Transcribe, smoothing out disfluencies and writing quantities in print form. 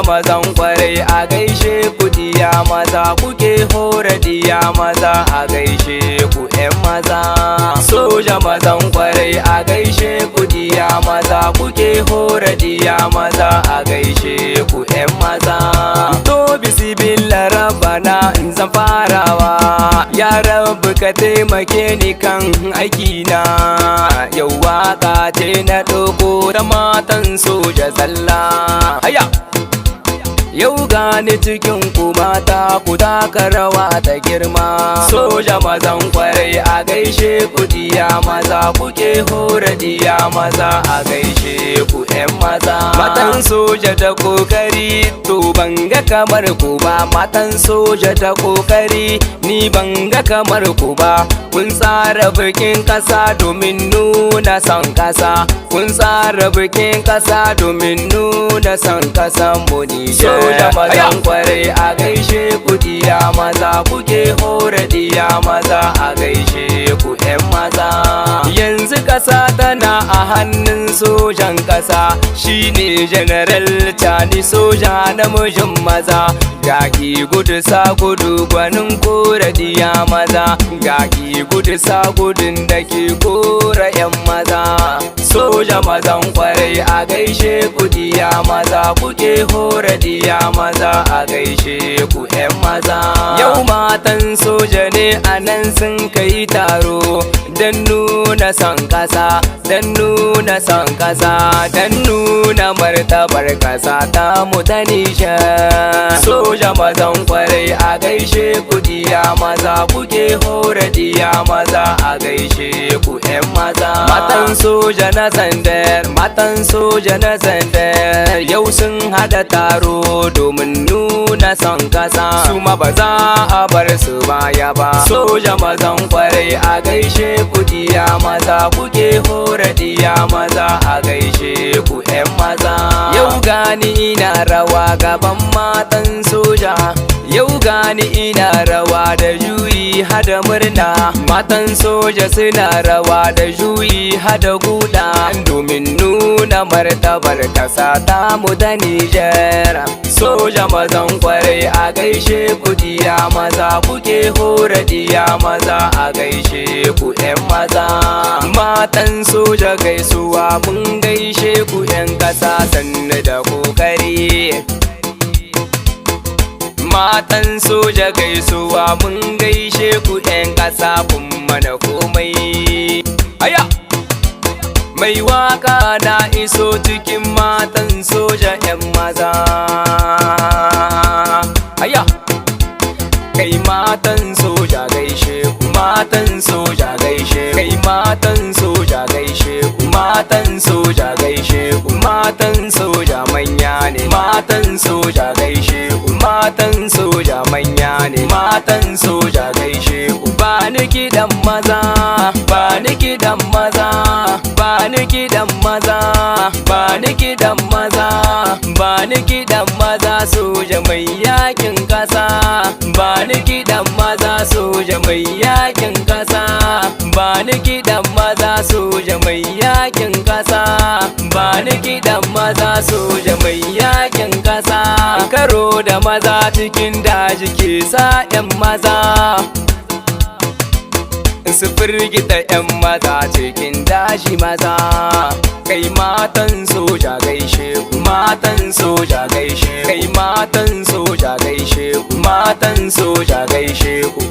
mazan kwarai a gaishe ku diya maza, kuke hora diya maza a gaishe ku 'yan maza. Soja mazan kwarai a gaishe ku diya maza, kuke hora diya maza a gaishe ku 'yan maza. To bismillah rabbana in zan farawa, ya rabu ka taimake ni kan aikina. Yau waka ce na ɗauko da matan soja zalla. Haya! Yau gani cikin ku mata, ku taka rawa ta girma. Soja mazan kwarai a gaishe ku diya maza, kuke hora diya maza a gaishe ku 'yan maza. Matan soja da kokari, to banga kamar ku ba. Matan soja da kokari, ni banga kamar ku ba. Kun tsara bikin kasa domin nuna son kasa. Kun tsara bikin kasa domin nuna son kasan mu Nijar. Soja mazan kwarai a gaishe ku diya maza, kuke hora diya maza a gaishe ku 'yan maza. Yanzu kasa tana a hannun sojan kasa, shine General Tani soja namijin maza. Gaki gudu sa gudu gwanin kora diya maza, gaki gudu sa gudun da ke kora 'yan maza. Soja mazan kwarai a gaishe ku diya maza, kuke hora diya maza a gaishe ku 'yan maza. Yau matan soja ne a nan sun kai taro, don nuna son kasa, don nuna son kasa, don nuna martabar kasa ta mu ta Nijar. Soja mazan kwarai a gaishe ku diya maza, kuke hora diya maza a gaishe ku 'yan maza. Matan soja na Zandar, matan soja na Zandar, yau sun hada taro domin nuna son kasa. Su ma ba za a bar su baya ba. Soja mazan kwarai a gaishe ku diya maza, kuke hora diya maza a gaishe ku 'yan maza. Yau gani ina rawa gaban matan soja, yau gani ina rawa da juyi hada murna. Matan soja suna rawa da juyi hada guda, domin nuna martabar kasa ta mu da Nijar. Soja mazan kwarai a gaishe ku diya maza, kuke hora diya maza a gaishe ku 'yan maza. Matan soja gaisuwa mun gaishe ku 'yan kasa, sannu da kokari. Matan soja gaisuwa mun gaishe ku 'yan kasa, kun mana komai. Aya! Mai waka na iso cikin matan soja 'yan maza. Aya! Kai matan soja gaishe ku, matan soja gaishe ku, kai matan soja gaishe ku, matan soja gaishe ku, matan soja manya ne, matan soja gaishe ku, matan soja manya ne, matan soja gaishe ku. Ba ni kiɗan maza, ba ni kiɗan maza, ba ni kiɗan maza, ba ni kiɗan maza, ba ni kiɗan maza soja mai yakin kasa. Ba ni kiɗan maza soja mai yakin kasa, ba ni kiɗan maza soja mai yakin kasa, ba ni kiɗan maza soja mai yakin kasa. Karo da maza cikin daji ke sa 'yan maza su firgita 'yan maza cikin daji maza. Kai matan soja gaishe ku, matan soja gaishe ku, kai matan soja gaishe ku, matan soja gaishe ku.